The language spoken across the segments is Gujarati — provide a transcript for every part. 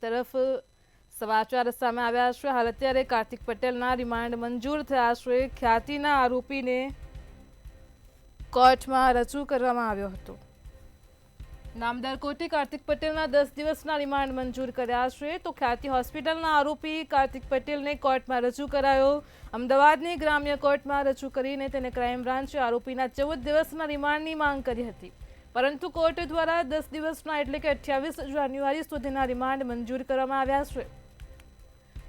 તરફ સમાચાર સામે આવ્યા છે। હાલ અત્યારે કાર્તિક પટેલના રિમાન્ડ મંજૂર થયા છે। ખ્યાતિના આરોપીને કોર્ટમાં રજૂ કરવામાં આવ્યો હતો। નામદાર કોર્ટે કાર્તિક પટેલના 10 દિવસના રિમાન્ડ મંજૂર કર્યા છે। તો ખ્યાતિ હોસ્પિટલના આરોપી કાર્તિક પટેલને કોર્ટમાં રજૂ કરાયો। અમદાવાદની ગ્રામ્ય કોર્ટમાં રજૂ કરીને તેને ક્રાઇમ બ્રાન્ચે આરોપીના 14 દિવસના રિમાન્ડની માંગ કરી હતી, પરંતુ કોર્ટ દ્વારા 10 દિવસના એટલે કે 28 જાન્યુઆરી સુધીના રિમાન્ડ મંજૂર કરવામાં આવ્યા છે।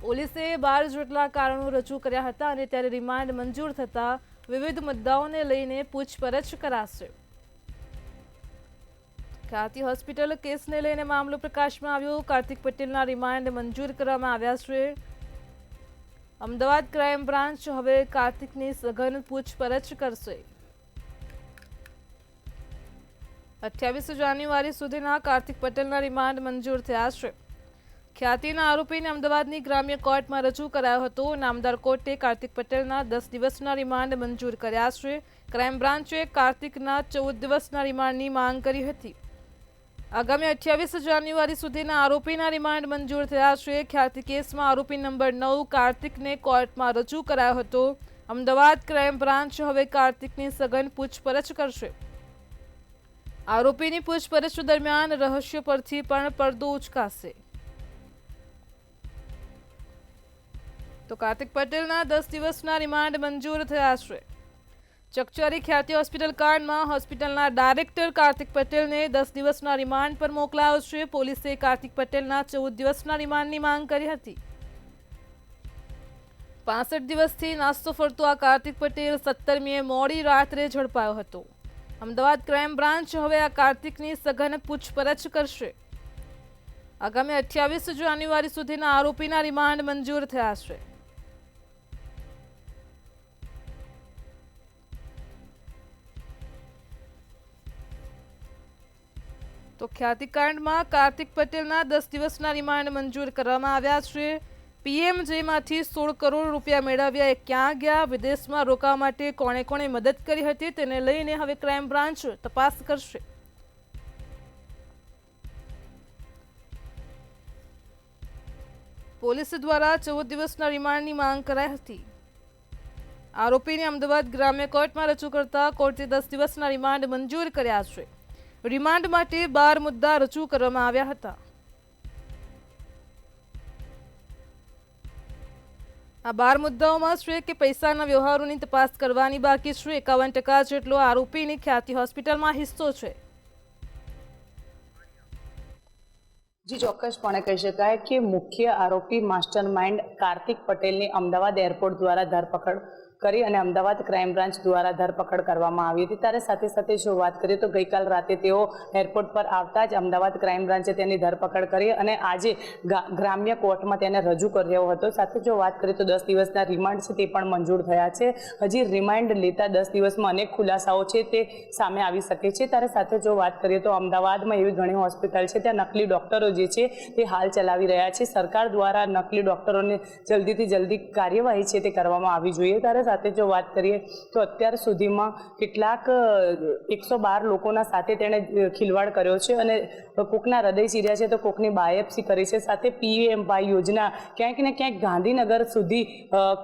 પોલીસે 12 જેટલા કારણો રજૂ કર્યા હતા અને ત્યારે રિમાન્ડ મંજૂર થતા વિવિધ મુદ્દાઓને લઈને પૂછપરછ કરાશે। ખ્યાતિ હોસ્પિટલ કેસને લઈને મામલો પ્રકાશમાં આવ્યો। કાર્તિક પટેલના રિમાન્ડ મંજૂર કરવામાં આવ્યા છે। અમદાવાદ ક્રાઇમ બ્રાન્ચ હવે કાર્તિકની સઘન પૂછપરછ કરશે। 28 જાન્યુઆરી સુધીના કાર્તિક પટેલના રિમાન્ડ મંજૂર થયા છે। ખ્યાતિના આરોપીને અમદાવાદની ગ્રામ્ય કોર્ટમાં રજૂ કરાયો હતો। નામદાર કોર્ટે કાર્તિક પટેલના 10 દિવસના રિમાન્ડ મંજૂર કર્યા છે। ક્રાઇમ બ્રાન્ચે કાર્તિકના 14 દિવસના રિમાન્ડની માંગ કરી હતી। આગામી 28 જાન્યુઆરી સુધીના આરોપીના રિમાન્ડ મંજૂર થયા છે। ખ્યાતિ કેસમાં આરોપી નંબર 9 કાર્તિકને કોર્ટમાં રજૂ કરાયો હતો। અમદાવાદ ક્રાઇમ બ્રાન્ચ હવે કાર્તિકની સઘન પૂછપરછ કરશે। આરોપીની પૂછપરછ દરમિયાન રહસ્ય પરથી પણ પડદો ઉચકાશે। તો કાર્તિક પટેલના 10 દિવસના રિમાન્ડ મંજૂર થયા છે। ચકચારી ખ્યાતિ હોસ્પિટલ કાંડમાં હોસ્પિટલના ડાયરેક્ટર કાર્તિક પટેલને 10 દિવસના રિમાન્ડ પર મોકલાયો છે। પોલીસે કાર્તિક પટેલના 14 દિવસના રિમાન્ડની માંગ કરી હતી। 65 દિવસથી નાસ્તો ફરતો આ કાર્તિક પટેલ 17મીએ મોડી રાત્રે ઝડપાયો હતો। અમદાવાદ ક્રાઇમ બ્રાન્ચ હવે આ કાર્તિકની સઘન પૂછપરછ કરશે। આગામી 28 જાન્યુઆરી સુધીના આરોપીના રિમાન્ડ મંજૂર થયા છે। તો ખ્યાતિકાંડમાં કાર્તિક પટેલના 10 દિવસના રિમાન્ડ મંજૂર કરવામાં આવ્યા છે। પીએમજેમાંથી 16 કરોડ રૂપિયા મેળવ્યા એ ક્યાં ગયા, વિદેશમાં રોકાવા માટે કોણે કોણે મદદ કરી હતી તેને લઈને હવે ક્રાઇમ બ્રાન્ચ તપાસ કરશે। પોલીસ દ્વારા 14 દિવસના રિમાન્ડની માંગ કરાઈ હતી। આરોપીને અમદાવાદ ગ્રામ્ય કોર્ટમાં રજૂ કરતા કોર્ટે 10 દિવસના રિમાન્ડ મંજૂર કર્યા છે। રિમાન્ડ માટે 12 મુદ્દા રજૂ કરવામાં આવ્યા હતા। આ 12 મુદ્દાઓમાં છે કે પૈસાના વ્યવહારોની તપાસ કરવાની બાકી છે। 51% જેટલો આરોપીની ખ્યાતિ હોસ્પિટલમાં હિસ્સો છે। જી ચોક્કસપણે કહી શકાય કે મુખ્ય આરોપી માસ્ટર માઇન્ડ કાર્તિક પટેલની અમદાવાદ એરપોર્ટ દ્વારા ધરપકડ કરી અને અમદાવાદ ક્રાઇમ બ્રાન્ચ દ્વારા ધરપકડ કરવામાં આવી હતી। ત્યારે સાથે સાથે જો વાત કરીએ તો ગઈકાલ રાતે તેઓ એરપોર્ટ પર આવતા જ અમદાવાદ ક્રાઇમ બ્રાન્ચે તેની ધરપકડ કરી અને આજે ગ્રામ્ય કોર્ટમાં તેને રજૂ કર્યો હતો। સાથે જો વાત કરીએ તો 10 દિવસના રિમાન્ડ છે તે પણ મંજૂર થયા છે। હજી રિમાન્ડ લેતા 10 દિવસમાં અનેક ખુલાસાઓ છે તે સામે આવી શકે છે। ત્યારે સાથે જો વાત કરીએ તો અમદાવાદમાં એવી ઘણી હોસ્પિટલ છે ત્યાં નકલી ડૉક્ટરો જે છે તે હાલ ચલાવી રહ્યા છે। સરકાર દ્વારા નકલી ડૉક્ટરોને જલ્દીથી જલ્દી કાર્યવાહી છે તે કરવામાં આવવી જોઈએ। ત્યારે સાથે જો વાત કરીએ તો અત્યાર સુધીમાં કેટલાક 112 લોકોના સાથે તેણે ખિલવાડ કર્યો છે અને કોકના હૃદય ચીર્યા છે તો કોકની બાયોપ્સી કરી છે। સાથે પીએમવાય યોજના ક્યાંક ને ક્યાંક ગાંધીનગર સુધી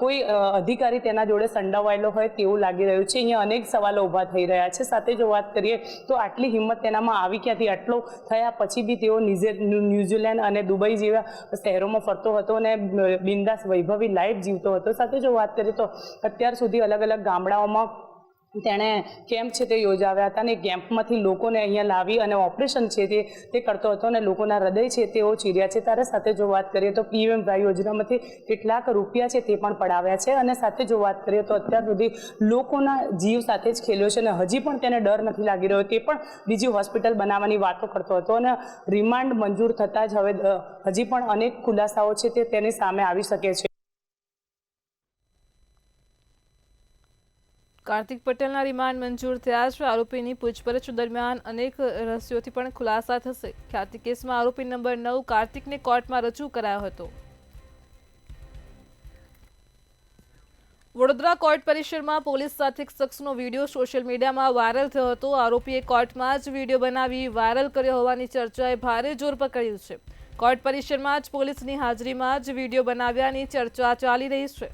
કોઈ અધિકારી તેના જોડે સંડોવાયેલો હોય તેવું લાગી રહ્યું છે। અહીંયા અનેક સવાલો ઊભા થઈ રહ્યા છે। સાથે જો વાત કરીએ તો આટલી હિંમત તેનામાં આવી ક્યાંથી, આટલો થયા પછી બી તેઓ ન્યૂઝીલેન્ડ અને દુબઈ જેવા શહેરોમાં ફરતો હતો અને બિંદાસ વૈભવી લાઈફ જીવતો હતો। સાથે જો વાત કરીએ તો અત્યાર સુધી અલગ અલગ ગામડાઓમાં તેણે કેમ્પ છે તે યોજાવ્યા હતા અને કેમ્પમાંથી લોકોને અહીંયા લાવી અને ઓપરેશન છે તે કરતો હતો અને લોકોના હૃદય છે તેઓ ચીર્યા છે। ત્યારે સાથે જો વાત કરીએ તો પીએમવાય યોજનામાંથી કેટલાક રૂપિયા છે તે પણ પડાવ્યા છે અને સાથે જો વાત કરીએ તો અત્યાર સુધી લોકોના જીવ સાથે જ ખેલ્યો છે અને હજી પણ તેને ડર નથી લાગી રહ્યો, તે પણ બીજી હોસ્પિટલ બનાવવાની વાતો કરતો હતો અને રિમાન્ડ મંજૂર થતાં જ હવે હજી પણ અનેક ખુલાસાઓ છે તે તેની સામે આવી શકે છે। કાર્તિક પટેલના રિમાન્ડ મંજૂર થયા છે। આરોપીની પૂછપરછ દરમિયાન અનેક રહસ્યોથી પણ ખુલાસા થશે। ખ્યાતિ કેસમાં આરોપી નંબર 9 કાર્તિકને કોર્ટમાં રજૂ કરાયો હતો। વડોદરા કોર્ટ પરિસરમાં પોલીસ સાથે એક શખ્સનો વિડીયો સોશિયલ મીડિયામાં વાયરલ થયો હતો। આરોપીએ કોર્ટમાં જ વિડીયો બનાવી વાયરલ કર્યો હોવાની ચર્ચાએ ભારે જોર પકડ્યું છે। કોર્ટ પરિસરમાં જ પોલીસની હાજરીમાં જ વિડીયો બનાવ્યાની ચર્ચા ચાલી રહી છે.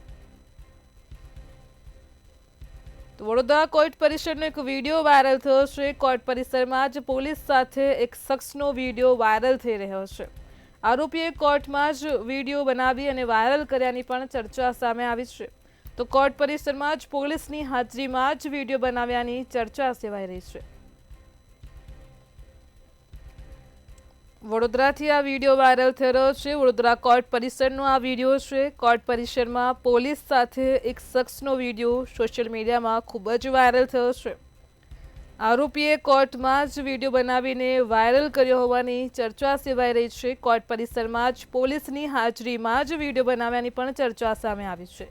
તો વડોદરા કોર્ટ પરિસરનો એક વિડીયો વાયરલ થયો છે. કોર્ટ પરિસરમાં જ પોલીસ સાથે એક શખ્સનો વિડીયો વાયરલ થઈ રહ્યો છે. આરોપીએ કોર્ટમાં જ વિડીયો બનાવી અને વાયરલ કર્યાની પણ ચર્ચા સામે આવી છે. તો કોર્ટ પરિસરમાં જ પોલીસની હાજરીમાં જ વિડીયો બનાવ્યાની ચર્ચા સેવાઈ રહી છે. વડોદરાથી આ વિડીયો વાયરલ થઈ રહ્યો છે. વડોદરા કોર્ટ પરિસરનો આ વિડીયો છે. કોર્ટ પરિસરમાં પોલીસ સાથે એક શખ્સનો વિડીયો સોશિયલ મીડિયામાં ખૂબ જ વાયરલ થયો છે. આરોપીએ કોર્ટમાં જ વિડીયો બનાવીને વાયરલ કર્યો હોવાની ચર્ચા સેવાઈ રહી છે. કોર્ટ પરિસરમાં જ પોલીસની હાજરીમાં જ વિડીયો બનાવ્યાની પણ ચર્ચા સામે આવી છે.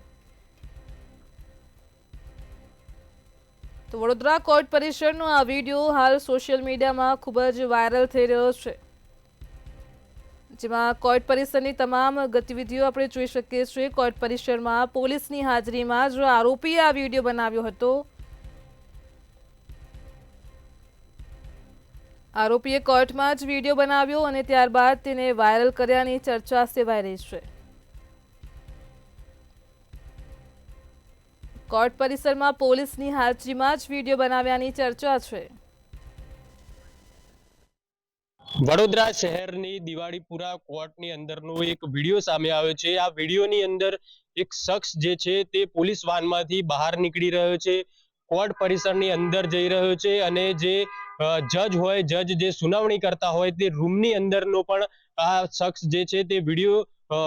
તો વડોદરા કોર્ટ પરિસરનો આ વિડીયો હાલ સોશિયલ મીડિયામાં ખૂબ જ વાયરલ થઈ રહ્યો છે. જેમાં કોર્ટ પરિસરની તમામ ગતિવિધિઓ આપણે જોઈ શકીએ છીએ. કોર્ટ પરિસરમાં પોલીસની હાજરીમાં જ આરોપીએ આ વિડીયો બનાવ્યો હતો. આરોપીએ કોર્ટમાં જ વિડીયો બનાવ્યો અને ત્યારબાદ તેને વાયરલ કર્યાની ચર્ચા સેવાઈ રહી છે. કોર્ટ પરિસરમાં પોલીસની હાજરીમાં જ વિડીયો બનાવ્યાની ચર્ચા છે. વડોદરા શહેરની દિવાળીપુરા કોર્ટની અંદરનો એક વિડીયો સામે આવ્યો છે. આ વિડીયોની અંદર એક શખ્સ જે છે તે પોલીસ વાનમાંથી બહાર નીકળી રહ્યો છે, કોર્ટ પરિસરની અંદર જઈ રહ્યો છે અને જે જજ હોય, જજ જે સુનાવણી કરતા હોય તે રૂમની અંદરનો પણ આ શખ્સ જે છે તે વિડીયો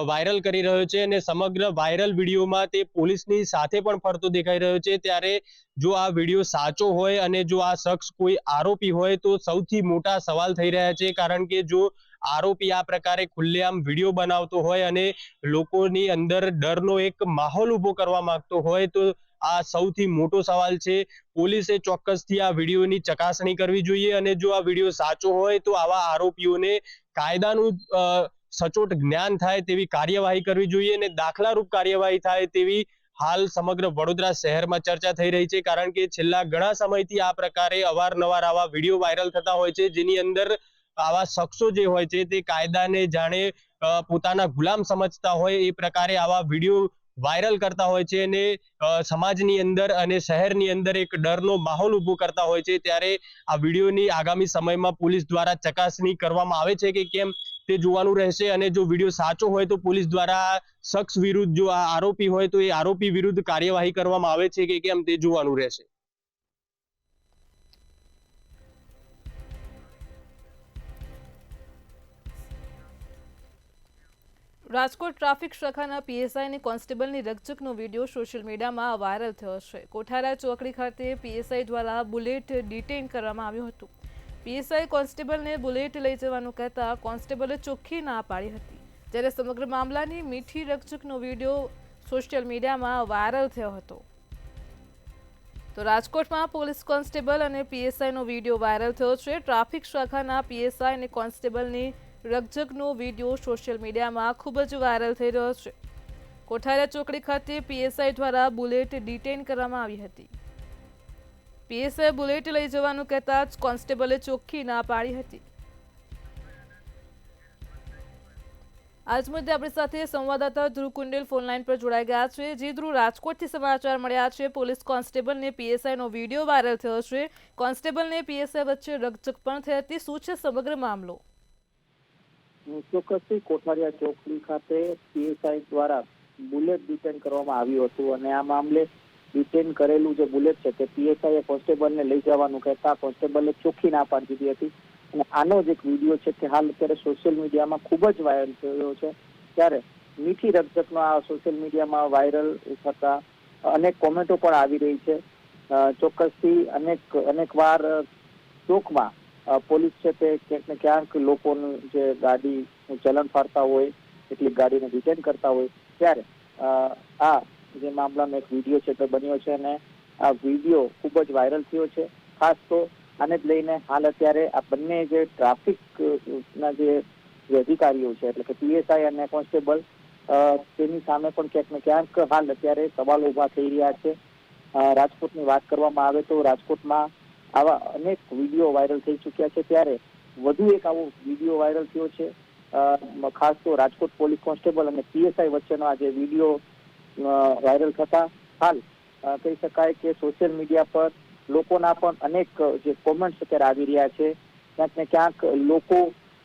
વાયરલ કરી રહ્યો છે અને સમગ્ર વાયરલ વિડીયોમાં તે પોલીસની સાથે પણ ફરતો દેખાઈ રહ્યો છે. ત્યારે જો આ વિડીયો સાચો હોય અને જો આ શખ્સ કોઈ આરોપી હોય તો સૌથી મોટા સવાલ થઈ રહ્યા છે. કારણ કે જો આરોપી આ પ્રકારે ખુલ્લેઆમ વિડીયો બનાવતો હોય અને લોકોની અંદર ડરનો એક માહોલ ઊભો કરવા માંગતો હોય તો આ સૌથી મોટો સવાલ છે. પોલીસે ચોક્કસથી આ વિડીયોની ચકાસણી કરવી જોઈએ અને જો આ વિડીયો સાચો હોય તો આવા આરોપીઓને કાયદાનું સચોટ જ્ઞાન થાય તેવી કાર્યવાહી કરવી જોઈએ અને દાખલારૂપ કાર્યવાહી થાય તેવી હાલ સમગ્ર વડોદરા શહેરમાં ચર્ચા થઈ રહી છે. કારણ કે છેલ્લા ઘણા સમયથી આ પ્રકારે અવારનવાર આવા વિડીયો વાયરલ થતા હોય છે, જેની અંદર આવા શખ્સો જે હોય છે તે કાયદાને જાણે પોતાના ગુલામ સમજતા હોય એ પ્રકારે આવા વિડીયો વાયરલ કરતા હોય છે અને સમાજની અંદર અને શહેરની અંદર એક ડરનો માહોલ ઊભો કરતા હોય છે. ત્યારે આ વિડીયોની આગામી સમયમાં પોલીસ દ્વારા ચકાસણી કરવામાં આવે છે કે કેમ તે જોવાનું રહેશે અને જો વિડીયો સાચો હોય તો પોલીસ દ્વારા શખ્સ વિરુદ્ધ, જો આ આરોપી હોય તો એ આરોપી વિરુદ્ધ કાર્યવાહી કરવામાં આવે છે કે કેમ તે જોવાનું રહેશે. રાજકોટ ટ્રાફિક શાખાના પીએસઆઈ અને કોન્સ્ટેબલની રકઝકનો વિડીયો સોશિયલ મીડિયામાં વાયરલ થયો છે. કોઠારા ચોકડી ખાતે પીએસઆઈ દ્વારા બુલેટ ડિટેઇન કરવામાં આવ્યું હતું. પીએસઆઈ કોન્સ્ટેબલને બુલેટ લઈ જવાનું કહેતા કોન્સ્ટેબલે ચોખ્ખી ના પાડી હતી. જ્યારે સમગ્ર મામલાની મીઠી રકઝકનો વિડીયો સોશિયલ મીડિયામાં વાયરલ થયો હતો. તો રાજકોટમાં પોલીસ કોન્સ્ટેબલ અને પીએસઆઈનો વિડીયો વાયરલ થયો છે. ટ્રાફિક શાખાના પીએસઆઈ અને કોન્સ્ટેબલની રકઝકનો વિડીયો સોશિયલ મીડિયામાં ખૂબ જ વાયરલ થઈ રહ્યો છે. કોઠારા ચોકડી ખાતે પીએસઆઈ દ્વારા બુલેટ ડિટેઇન કરવામાં આવી હતી. પીએસઆઈ બુલેટ લઈ જવાનું કહેતા જ કોન્સ્ટેબલે ચોખ્ખી ના પાડી હતી. આજ મુદ્દે આપણી સાથે સંવાદદાતા ધ્રુવ કુંડેલ ફોનલાઈન પર જોડાઈ ગયા છે. જે ધ્રુવ, રાજકોટથી સમાચાર મળ્યા છે પોલીસ કોન્સ્ટેબલ ને પીએસઆઈનો વિડીયો વાયરલ થયો છે. કોન્સ્ટેબલ ને પીએસઆઈ વચ્ચે રકઝક પણ થઈ હતી. શું છે સમગ્ર મામલો? ચોક્કસથી કોઠારિયા ચોકડી ખાતે પીએસઆઈ દ્વારા બુલેટ ડિટેન કરવામાં આવ્યું હતું અને આ મામલે ડિટેન કરેલું જે બુલેટ છે તે પીએસઆઈએ કોન્સ્ટેબલને લઈ જવાનું કહેતા કોન્સ્ટેબલે ચોખ્ખી ના પાડી દીધી હતી. અને આનો જ એક વિડીયો છે તે હાલ અત્યારે સોશિયલ મીડિયામાં ખૂબ જ વાયરલ થયો છે. ત્યારે મીઠી રકઝકનો આ સોશિયલ મીડિયામાં વાયરલ થતા અનેક કોમેન્ટો પણ આવી રહી છે. ચોક્કસથી અનેક વાર ચોકમાં પોલીસ છે તે ક્યાંક ને ક્યાંક લોકોનું જે ગાડીનું ચલણ ફાડતા હોય, કેટલીક ગાડીને ડિટેન કરતા હોય, ત્યારે આ જે મામલાનો એક વિડીયો છે તે બન્યો છે અને આ વિડીયો ખૂબ જ વાયરલ થયો છે. ખાસ તો આને જ લઈને હાલ અત્યારે આ બંને જે ટ્રાફિકના જે અધિકારીઓ છે એટલે કે પીએસઆઈ અને કોન્સ્ટેબલ તેની સામે પણ ક્યાંક ને ક્યાંક હાલ અત્યારે સવાલો ઉભા થઈ રહ્યા છે. રાજકોટની વાત કરવામાં આવે તો રાજકોટમાં આવા અનેક વિડીયો વાયરલ થઈ ચૂક્યા છે. ત્યારે વધુ એક આવો વિડીયો વાયરલ થયો છે ખાસ તો રાજકોટ પોલીસ કોન્સ્ટેબલ અને પીએસઆઈ વચ્ચેનો આ જે વિડીયો વાયરલ થતા હાલ કહી શકાય કે સોશિયલ મીડિયા પર લોકોના પણ અનેક જે કોમેન્ટ્સ અત્યારે આવી રહ્યા છે. ક્યાંક ને ક્યાંક લોકો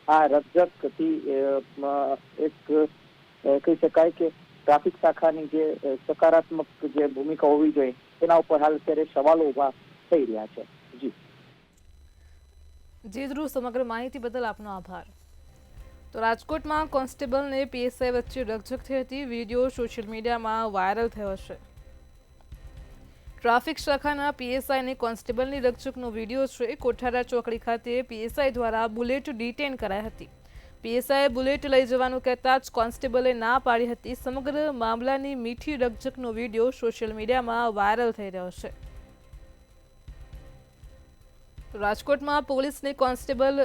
આ રકઝકથી એક કહી શકાય કે ટ્રાફિક શાખાની જે સકારાત્મક જે ભૂમિકા હોવી જોઈએ તેના ઉપર હાલ અત્યારે સવાલો ઉભા થઈ રહ્યા છે. જી ધ્રુવ, સમગ્ર માહિતી બદલ આપનો આભાર. તો રાજકોટમાં કોન્સ્ટેબલ અને પીએસઆઈ વચ્ચે રકઝક થઈ હતી. વિડીયો સોશિયલ મીડિયામાં વાયરલ થયો છે. ટ્રાફિક શાખાના પીએસઆઈ અને કોન્સ્ટેબલની રકઝકનો વિડીયો છે. કોઠારા ચોકડી ખાતે પીએસઆઈ દ્વારા બુલેટ ડિટેન કરાઈ હતી. પીએસઆઈએ બુલેટ લઈ જવાનું કહેતા જ કોન્સ્ટેબલે ના પાડી હતી. સમગ્ર મામલાની મીઠી રકઝકનો વિડીયો સોશિયલ મીડિયામાં વાયરલ થઈ રહ્યો છે. રાજકોટમાં પોલીસની કોન્સ્ટેબલ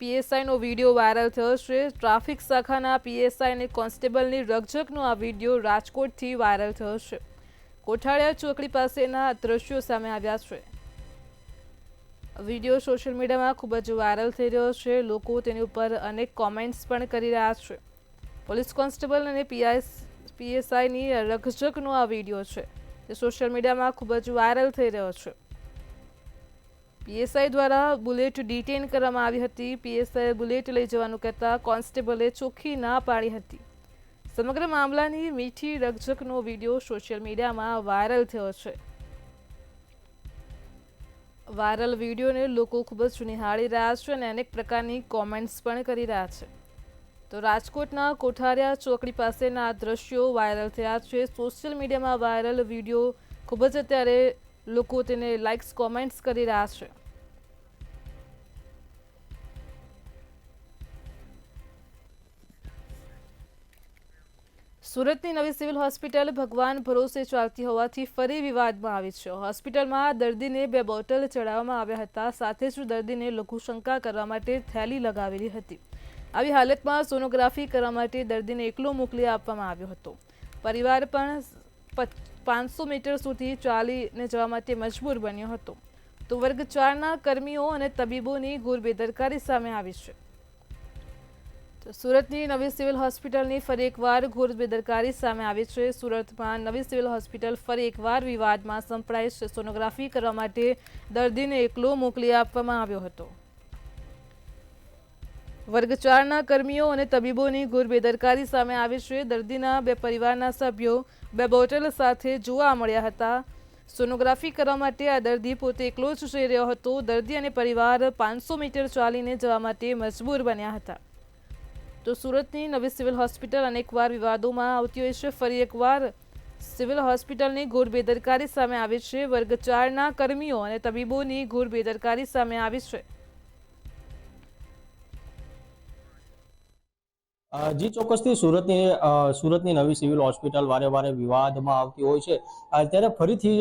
પીએસઆઈનો વિડીયો વાયરલ થયો છે. ટ્રાફિક શાખાના પીએસઆઈ અને કોન્સ્ટેબલની રકઝકનો આ વિડીયો રાજકોટથી વાયરલ થયો છે. કોઠાળિયા ચોકડી પાસેના દ્રશ્યો સામે આવ્યા છે. વિડીયો સોશિયલ મીડિયામાં ખૂબ જ વાયરલ થઈ રહ્યો છે. લોકો તેની ઉપર અનેક કોમેન્ટ્સ પણ કરી રહ્યા છે. પોલીસ કોન્સ્ટેબલ અને પીએસઆઈની રકઝકનો આ વિડીયો છે તે સોશિયલ મીડિયામાં ખૂબ જ વાયરલ થઈ રહ્યો છે. પીએસઆઈ દ્વારા બુલેટ ડિટેન કરવામાં આવી હતી. પીએસઆઈએ બુલેટ લઈ જવાનું કહેતા કોન્સ્ટેબલે ચોખ્ખી ના પાડી હતી. સમગ્ર મામલાની મીઠી રકઝકનો વિડીયો સોશિયલ મીડિયામાં વાયરલ થયો છે. વાયરલ વિડીયોને લોકો ખૂબ જ નિહાળી રહ્યા છે અને અનેક પ્રકારની કોમેન્ટ્સ પણ કરી રહ્યા છે. તો રાજકોટના કોઠારિયા ચોકડી પાસેના દ્રશ્યો વાયરલ થયા છે. સોશિયલ મીડિયામાં વાયરલ વિડીયો ખૂબ જ અત્યારે લોકો તેને લાઇક્સ કોમેન્ટ્સ કરી રહ્યા છે. સુરતની નવી સિવિલ હોસ્પિટલ ભગવાન ભરોસે ચાલતી હોવાથી ફરી વિવાદમાં આવી છે. હોસ્પિટલમાં દર્દીને 2 બોટલ ચડાવવામાં આવ્યા હતા. સાથે જ દર્દીને લઘુશંકા કરવા માટે થેલી લગાવેલી હતી. આવી હાલતમાં સોનોગ્રાફી કરવા માટે દર્દીને એકલો મોકલી આપવામાં આવ્યો હતો. પરિવાર પણ 500 મીટર સુધી ચાલીને જવા માટે મજબૂર બન્યો હતો. તો વર્ગ 4ના કર્મીઓ અને તબીબોની ઘોર બેદરકારી સામે આવી છે. સુરતની નવી સિવિલ હોસ્પિટલની ફરી એકવાર ઘોર બેદરકારી સામે આવી છે. સુરતમાં નવી સિવિલ હોસ્પિટલ ફરી એકવાર વિવાદમાં સંપડાઈ છે. સોનોગ્રાફી કરવા માટે દર્દીને એકલો મોકલી આપવામાં આવ્યો હતો. વર્ગ 4ના કર્મીઓ અને તબીબોની ઘોર બેદરકારી સામે આવી છે. દર્દીના 2 પરિવારના સભ્યો 2 બોટલ સાથે જોવા મળ્યા હતા. સોનોગ્રાફી કરવા માટે આ દર્દી પોતે એકલો જ જઈ રહ્યો હતો. દર્દી અને પરિવાર 500 મીટર ચાલીને જવા માટે મજબૂર બન્યા હતા. તો સુરતની નવી સિવિલ હોસ્પિટલ અનેકવાર વિવાદોમાં આવતી હોય છે. ફરી એકવાર સિવિલ હોસ્પિટલની ઘોર બેદરકારી સામે આવી છે. વર્ગ 4ના કર્મીઓ અને તબીબોની ઘોર બેદરકારી સામે આવી છે. જી ચોક્કસથી સુરતની નવી સિવિલ હોસ્પિટલ વારે વારે વિવાદમાં આવતી હોય છે. ત્યારે ફરીથી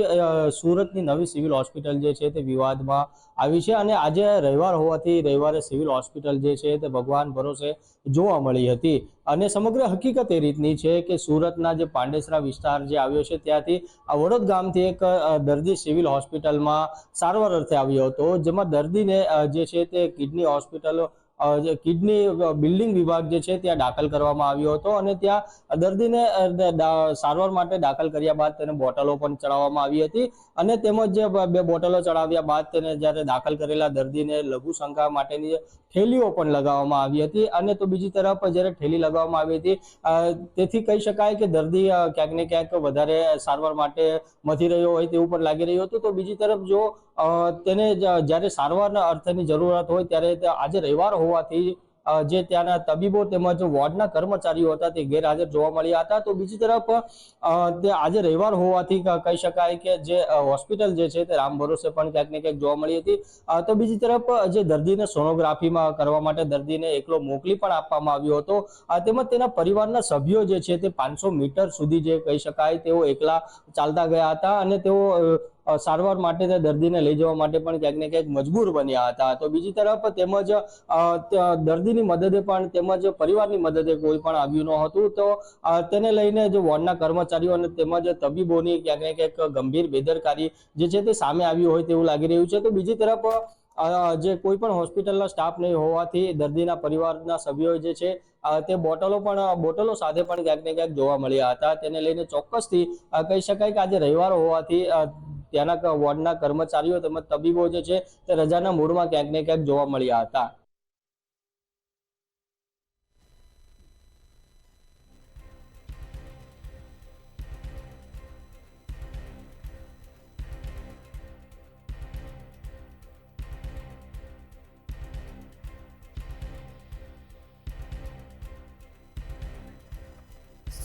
સુરતની નવી સિવિલ હોસ્પિટલ જે છે તે વિવાદમાં આવી છે અને આજે રવિવાર હોવાથી રવિવારે સિવિલ હોસ્પિટલ જે છે તે ભગવાન ભરોસે જોવા મળી હતી. અને સમગ્ર હકીકત એ રીતની છે કે સુરતના જે પાંડેસરા વિસ્તાર જે આવ્યો છે ત્યાંથી વડોદ ગામથી એક દર્દી સિવિલ હોસ્પિટલમાં સારવાર અર્થે આવ્યો હતો. જેમાં દર્દીને જે છે તે કિડની હોસ્પિટલ જે કિડની બિલ્ડિંગ વિભાગ જે છે ત્યાં દાખલ કરવામાં આવ્યો હતો અને ત્યાં દર્દીને સારવાર માટે દાખલ કર્યા બાદ તેને બોટલો પણ ચડાવવામાં આવી હતી અને તેમજ 2 બોટલો ચડાવ્યા બાદ તેને જ્યારે દાખલ કરેલા દર્દીને લઘુશંકા માટેની થેલીઓ પણ લગાવવામાં આવી હતી. અને તો બીજી તરફ જ્યારે થેલી લગાવવામાં આવી હતી તેથી કહી શકાય કે દર્દી ક્યાંક ને ક્યાંક વધારે સારવાર માટે મથી રહ્યો હોય તેવું પણ લાગી રહ્યું હતું. તો બીજી તરફ જો તેને જ્યારે સારવારના અર્થની જરૂરત હોય ત્યારે આજે રવિવાર હોવાથી જે ત્યાંના તબીબો તેમજ વોર્ડના કર્મચારીઓ હતા તે ગેરહાજર જોવા મળ્યા હતા. તો બીજી તરફ તે આજે રવિવાર હોવાથી કહી શકાય કે જે હોસ્પિટલ જે છે તે રામ ભરોસે પણ ક્યાંક ને ક્યાંક જોવા મળી હતી. તો બીજી તરફ જે દર્દીને સોનોગ્રાફીમાં કરવા માટે દર્દીને એકલો મોકલી પણ આપવામાં આવ્યો હતો. તેમજ તેના પરિવારના સભ્યો જે છે તે 500 મીટર સુધી જે કહી શકાય તેઓ એકલા ચાલતા ગયા હતા અને તેઓ સારવાર માટે દર્દીને લઈ જવા માટે પણ ક્યાંક ને ક્યાંક મજબૂર બન્યા હતા. તો બીજી તરફ તેમજ દર્દીની મદદે પણ તેમજ પરિવારની મદદે કોઈ પણ આવ્યું ન હતું. તો તેને લઈને જે વોર્ડના કર્મચારીઓ અને તેમજ તબીબોની ક્યાંક ને ક્યાંક ગંભીર બેદરકારી જે છે તે સામે આવી હોય તેવું લાગી રહ્યું છે. તો બીજી તરફ જે કોઈ પણ હોસ્પિટલના સ્ટાફ નહીં હોવાથી દર્દીના પરિવારના સભ્યો જે છે તે બોટલો સાથે પણ ક્યાંક ને ક્યાંક જોવા મળ્યા હતા. તેને લઈને ચોક્કસથી કહી શકાય કે આજે રવિવાર હોવાથી ત્યાંના વોર્ડના કર્મચારીઓ તેમજ તબીબો જે છે તે રજાના મૂડમાં ક્યાંક ને ક્યાંક જોવા મળ્યા હતા.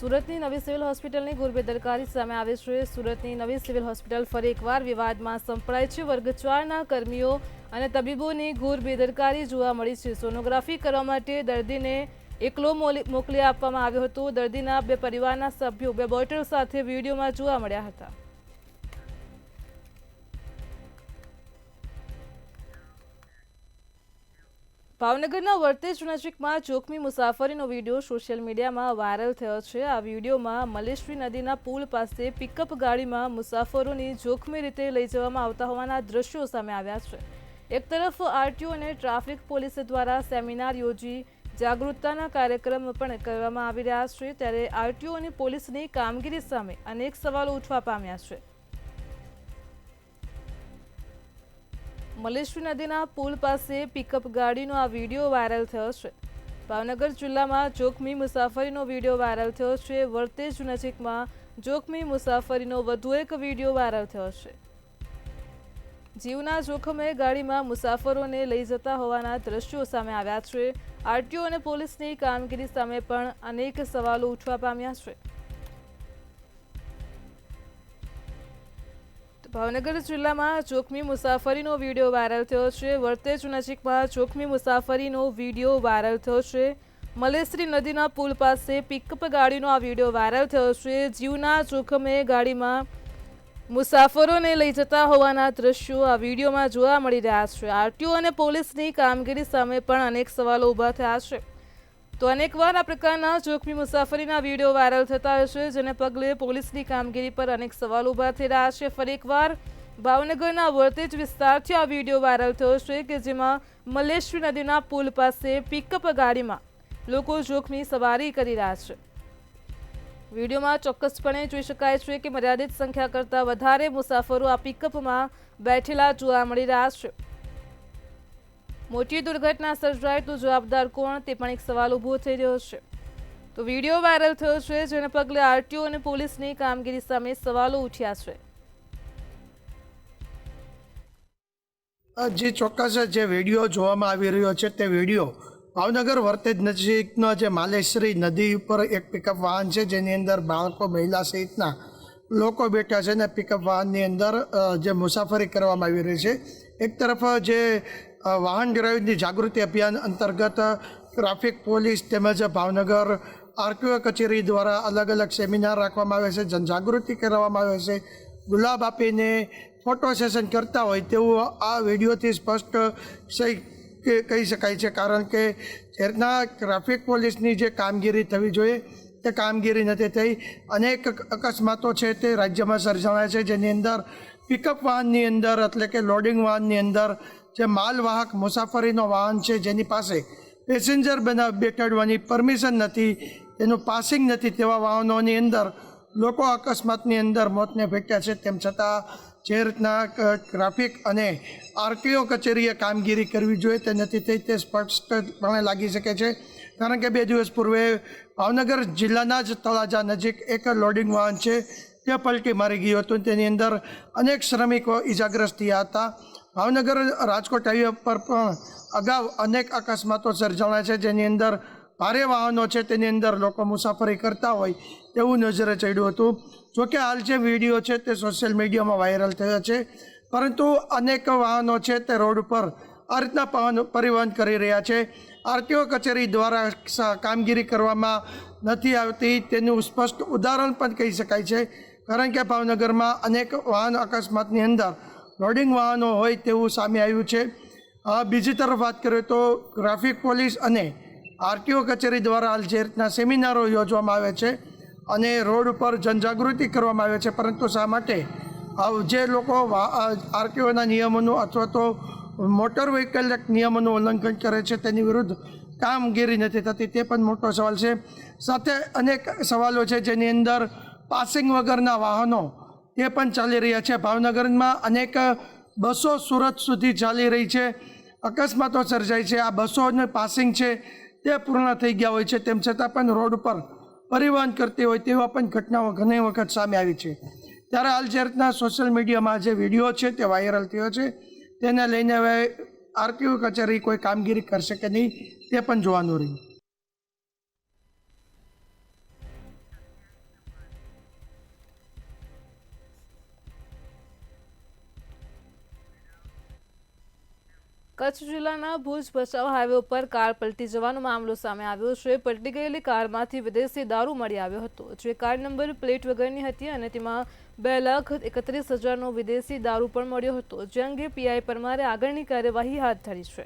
સુરતની નવી સિવિલ હોસ્પિટલની ઘોર બેદરકારી સામે આવી છે. સુરતની નવી સિવિલ હોસ્પિટલ ફરી એકવાર વિવાદમાં સંપડાય છે. વર્ગ 4ના કર્મીઓ અને તબીબોની ઘોર બેદરકારી જોવા મળી છે. સોનોગ્રાફી કરવા માટે દર્દીને એકલો મોકલી આપવામાં આવ્યો હતો. દર્દીના બે પરિવારના સભ્યો બે બોટલ સાથે વિડીયોમાં જોવા મળ્યા હતા. ભાવનગરના વર્તેજ નજીકમાં જોખમી મુસાફરીનો વિડીયો સોશિયલ મીડિયામાં વાયરલ થયો છે. આ વિડીયોમાં મલેશ્રી નદીના પુલ પાસે પિકઅપ ગાડીમાં મુસાફરોની જોખમી રીતે લઈ જવામાં આવતા હોવાના દ્રશ્યો સામે આવ્યા છે. એક તરફ આરટીઓ અને ટ્રાફિક પોલીસ દ્વારા સેમિનાર યોજી જાગૃતતાના કાર્યક્રમ પણ કરવામાં આવી રહ્યા છે. ત્યારે આરટીઓ અને પોલીસની કામગીરી સામે અનેક સવાલો ઉઠવા પામ્યા છે. મલેશ્રી નદીના પુલ પાસે પિકઅપ ગાડીનો આ વિડીયો વાયરલ થયો છે. ભાવનગર જિલ્લામાં જોખમી મુસાફરીનો વિડીયો વાયરલ થયો છે. વર્તેજ નજીકમાં જોખમી મુસાફરીનો વધુ એક વિડીયો વાયરલ થયો છે. જીવના જોખમે ગાડીમાં મુસાફરોને લઈ જતા હોવાના દ્રશ્યો સામે આવ્યા છે. આરટીઓ અને પોલીસની કામગીરી સામે પણ અનેક સવાલો ઉઠવા પામ્યા છે. ભાવનગર જિલ્લામાં જોખમી મુસાફરીનો વિડીયો વાયરલ થયો છે. વર્તેજ નજીકમાં જોખમી મુસાફરીનો વિડીયો વાયરલ થયો છે. મલેશ્રી નદીના પુલ પાસે પિકઅપ ગાડીનો આ વિડીયો વાયરલ થયો છે. જીવના જોખમે ગાડીમાં મુસાફરોને લઈ જતા હોવાના દ્રશ્યો આ વિડીયોમાં જોવા મળી રહ્યા છે. આરટીઓ અને પોલીસની કામગીરી સામે પણ અનેક સવાલો ઊભા થયા છે. તો અનેકવાર આ પ્રકારના જોખમી મુસાફરીના વિડીયો વાયરલ થતા હોય છે, જેને પગલે પોલીસની કામગીરી પર અનેક સવાલ ઊભા થઈ રહ્યા છે. ફરી એકવાર ભાવનગરના વર્તેજ વિસ્તારથી આ વિડીયો વાયરલ થયો છે કે જેમાં મલેશ્રી નદીના પુલ પાસે પિકઅપ ગાડીમાં લોકો જોખમી સવારી કરી રહ્યા છે. વિડીયોમાં ચોક્કસપણે જોઈ શકાય છે કે મર્યાદિત સંખ્યા કરતાં વધારે મુસાફરો આ પિકઅપમાં બેઠેલા જોવા મળી રહ્યા છે. મોટી દુર્ઘટના સર્જાય તો જવાબદાર કોણ, તે પણ એક સવાલ ઊભો થઈ રહ્યો છે. તો વિડીયો વાયરલ થયો છે, જેને પગલે આરટીઓ અને પોલીસની કામગીરી સામે સવાલો ઉઠ્યા છે. જે ચોક્કસ જે વિડીયો જોવામાં આવી રહ્યો છે તે વિડીયો ભાવનગર વર્તેજ નજીકનો જે માલેશ્રી નદી ઉપર એક પિકઅપ વાહન છે, જેની અંદર બાળકો, મહિલા સહિતના લોકો બેઠા છે અને પિકઅપ વાહનની અંદર જે મુસાફરી કરવામાં આવી રહી છે. એક તરફ જે વાહન ડ્રાઇવની જાગૃતિ અભિયાન અંતર્ગત ટ્રાફિક પોલીસ તેમજ ભાવનગર આરટીઓ કચેરી દ્વારા અલગ અલગ સેમિનાર રાખવામાં આવે છે, જનજાગૃતિ કરવામાં આવે છે, ગુલાબ આપીને ફોટો સેશન કરતા હોય તેવું આ વિડીયોથી સ્પષ્ટ કહી શકાય છે. કારણ કે શહેરના ટ્રાફિક પોલીસની જે કામગીરી થવી જોઈએ તે કામગીરી નથી થઈ. અનેક અકસ્માતો છે તે રાજ્યમાં સર્જાયા છે, જેની અંદર પિકઅપ વાહનની અંદર એટલે કે લોડિંગ વાહનની અંદર જે માલવાહક મુસાફરીનો વાહન છે, જેની પાસે પેસેન્જર બેઠાડવાની પરમિશન નથી, તેનું પાસિંગ નથી, તેવા વાહનોની અંદર લોકો અકસ્માતની અંદર મોતને ભેટ્યા છે. તેમ છતાં જે રીતના ટ્રાફિક અને આરટીઓ કચેરીએ કામગીરી કરવી જોઈએ તે નથી થઈ, તે સ્પષ્ટપણે લાગી શકે છે. કારણ કે 2 દિવસ પૂર્વે ભાવનગર જિલ્લાના જ તળાજા નજીક એક લોડિંગ વાહન છે તે પલટી મારી ગયું હતું. તેની અંદર અનેક શ્રમિકો ઇજાગ્રસ્ત થયા હતા. ભાવનગર રાજકોટ હાઈવે પર પણ અગાઉ અનેક અકસ્માતો સર્જાયા છે, જેની અંદર ભારે વાહનો છે તેની અંદર લોકો મુસાફરી કરતા હોય તેવું નજરે ચડ્યું હતું. જોકે હાલ જે વિડીયો છે તે સોશિયલ મીડિયામાં વાયરલ થયો છે, પરંતુ અનેક વાહનો છે તે રોડ ઉપર આ રીતના પરિવહન કરી રહ્યા છે. આરટીઓ કચેરી દ્વારા કામગીરી કરવામાં નથી આવતી તેનું સ્પષ્ટ ઉદાહરણ પણ કહી શકાય છે. કારણ કે ભાવનગરમાં અનેક વાહન અકસ્માતની અંદર લોડિંગ વાહનો હોય તેવું સામે આવ્યું છે. બીજી તરફ વાત કરીએ તો ટ્રાફિક પોલીસ અને આરટીઓ કચેરી દ્વારા હાલ જે રીતના સેમિનારો યોજવામાં આવે છે અને રોડ ઉપર જનજાગૃતિ કરવામાં આવે છે, પરંતુ શા માટે જે લોકો આરટીઓના નિયમોનું અથવા તો મોટર વ્હીકલ એક્ટ નિયમોનું ઉલ્લંઘન કરે છે તેની વિરુદ્ધ કામગીરી નથી થતી, તે પણ મોટો સવાલ છે. સાથે અનેક સવાલો છે જેની અંદર પાસિંગ વગરના વાહનો તે પણ ચાલી રહ્યા છે. ભાવનગરમાં અનેક બસો સુરત સુધી ચાલી રહી છે, અકસ્માતો સર્જાય છે. આ બસોને પાસિંગ છે તે પૂર્ણ થઈ ગયા હોય છે, તેમ છતાં પણ રોડ પર પરિવહન કરતી હોય તેવા પણ ઘટનાઓ ઘણી વખત સામે આવી છે. ત્યારે હાલ જે રીતના સોશિયલ મીડિયામાં જે વિડીયો છે તે વાયરલ થયો છે, તેને લઈને હવે આરટીઓ કચેરી કોઈ કામગીરી કરશે કે નહીં તે પણ જોવાનું રહ્યું. કચ્છ જિલ્લાના ભુજ ભચાઉ હાઈવે ઉપર કાર પલટી જવાનો મામલો સામે આવ્યો છે. પલટી ગયેલી કારમાંથી વિદેશી દારૂ મળી આવ્યો હતો, જે કાર નંબર પ્લેટ વગરની હતી અને તેમાં 2,31,000નો વિદેશી દારૂ પણ મળ્યો હતો, જે અંગે પીઆઈ પરમારે આગળની કાર્યવાહી હાથ ધરી છે.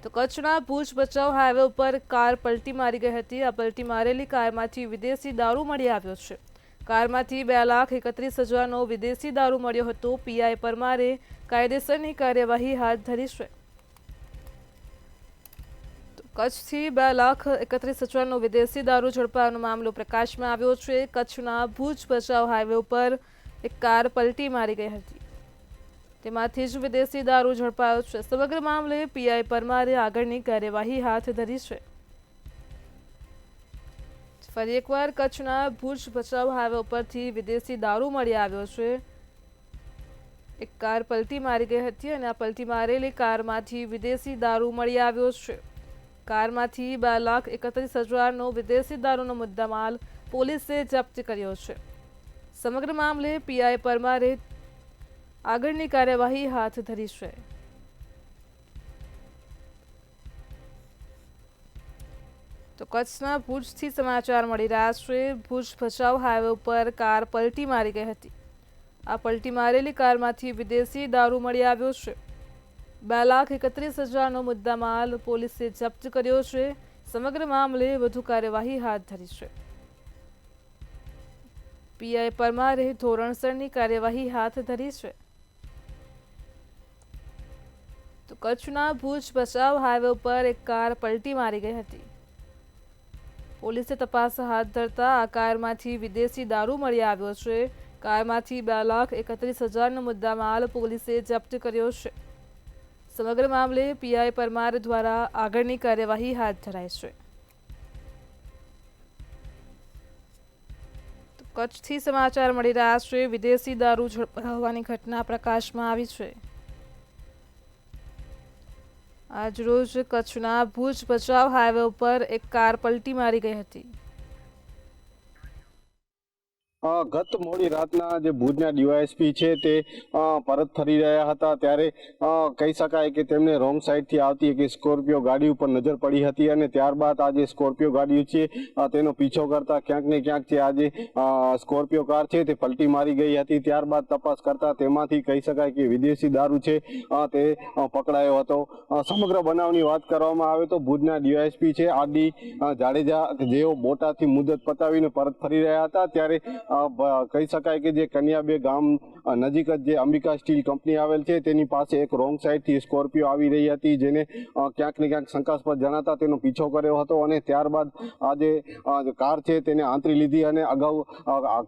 તો કચ્છના ભુજ ભચાઉ હાઈવે ઉપર કાર પલટી મારી ગઈ હતી. આ પલટી મારેલી કારમાંથી વિદેશી દારૂ મળી આવ્યો છે. કારમાંથી 2,31,000નો વિદેશી દારૂ મળ્યો હતો. પીઆઈ પરમારે કાયદેસરની કાર્યવાહી હાથ ધરી છે. કચ્છથી 2,31,000નો વિદેશી દારૂ ઝડપાવાનો મામલો પ્રકાશમાં આવ્યો છે. કચ્છના ભુજ ભચાઉ હાઈવે ઉપર એક કાર પલટી મારી ગઈ હતી, તેમાંથી જ વિદેશી દારૂ ઝડપાયો છે. સમગ્ર મામલે પીઆઈ પરમારે આગળની કાર્યવાહી હાથ ધરી છે. ફરી એકવાર કચ્છના ભુજ ભચાઉ હાઈવે ઉપરથી વિદેશી દારૂ મળી આવ્યો છે. એક કાર પલટી મારી ગઈ હતી અને આ પલટી મારેલી કારમાંથી વિદેશી દારૂ મળી આવ્યો છે. કારમાંથી 2,31,000નો વિદેશી દારૂનો મુદ્દામાલ પોલીસે જપ્ત કર્યો છે. સમગ્ર મામલે પીઆઈ પરમારે આગળની કાર્યવાહી હાથ ધરી છે. તો કચ્છના ભુજથી સમાચાર મળી રહ્યા છે. ભુજ ભચાઉ હાઈવે ઉપર કાર પલટી મારી ગઈ હતી. આ પલટી મારેલી કારમાંથી વિદેશી દારૂ મળી આવ્યો છે. 2,31,000નો મુદ્દામાલ પોલીસે જપ્ત કર્યો છે. સમગ્ર મામલે વધુ કાર્યવાહી હાથ ધરી છે. પીઆઈ પરમારે ધોરણસરની કાર્યવાહી હાથ ધરી છે. તો કચ્છના ભુજ ભચાઉ હાઈવે ઉપર એક કાર પલટી મારી ગઈ હતી. પોલીસે તપાસ હાથ ધરતા આ કારમાંથી વિદેશી દારૂ મળી આવ્યો છે. કારમાંથી 2,31,000નો મુદ્દામાલ પોલીસે જપ્ત કર્યો છે. સમગ્ર મામલે પીઆઈ પરમાર દ્વારા આગળની કાર્યવાહી હાથ ધરાઈ છે. કચ્છથી સમાચાર મળી રહ્યા છે. વિદેશી દારૂ ઝડપાવાની ઘટના પ્રકાશમાં આવી છે. આજરોજ કચ્છના ભુજ ભચાઉ હાઈવે ઉપર એક કાર પલટી મારી ગઈ હતી. ગત મોડી રાતના જે ભુજના ડીવાયએસપી છે તે પરત ફરી રહ્યા હતા, ત્યારે કહી શકાય કે તેમને રોંગ સાઈડથી આવતી એક સ્કોર્પિયો ગાડી ઉપર નજર પડી હતી અને ત્યારબાદ આ જે સ્કોર્પિયો ગાડી છે તેનો પીછો કરતા ક્યાંક ને ક્યાંક જે આજે સ્કોર્પિયો કાર છે તે પલટી મારી ગઈ હતી. ત્યારબાદ તપાસ કરતા તેમાંથી કહી શકાય કે વિદેશી દારૂ છે તે પકડાયો હતો. સમગ્ર બનાવની વાત કરવામાં આવે તો ભુજના ડીવાયએસપી છે આરડી જાડેજા, જેઓ બોટાદથી મુદત પતાવીને પરત ફરી રહ્યા હતા, ત્યારે કહી શકાય કે જે કન્યાબે ગામ નજીક જ જે અંબિકા સ્ટીલ કંપની આવેલ છે તેની પાસે એક રોંગ સાઈડથી સ્કોર્પિયો આવી રહી હતી, જેને ક્યાંક ને ક્યાંક શંકાસ્પદ જણાતા તેનો પીછો કર્યો હતો અને ત્યારબાદ આ જે કાર છે તેને આંતરી લીધી અને અગાઉ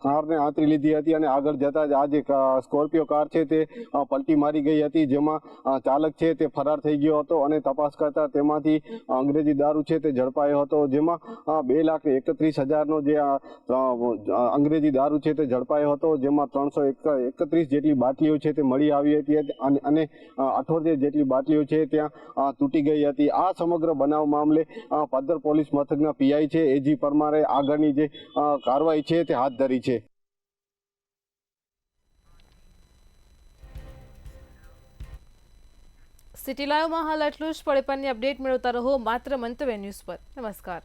કારને આંતરી લીધી હતી અને આગળ જતા જ આ જે સ્કોર્પિયો કાર છે તે પલટી મારી ગઈ હતી, જેમાં ચાલક છે તે ફરાર થઈ ગયો હતો અને તપાસ કરતા તેમાંથી અંગ્રેજી દારૂ છે તે ઝડપાયો હતો, જેમાં 2,31,000નો જે અંગ્રેજી દારૂ છે તે ઝડપાયો હતો, જેમાં 331 જેટલી બાટલીઓ છે તે મળી આવી હતી અને 78 જેટલી બાટલીઓ છે ત્યાં તૂટી ગઈ હતી. આ સમગ્ર બનાવ મામલે પદ્ધર પોલીસ મથકના પીઆઈ છે એજી પરમારે આગળની જે કાર્યવાહી છે તે હાથ ધરી છે. સિટી લાઈવમાં હાલ આટલું જ. પડે પણની અપડેટ મેળવતા રહો માત્ર મંતવ્ય ન્યૂઝ પર. નમસ્કાર.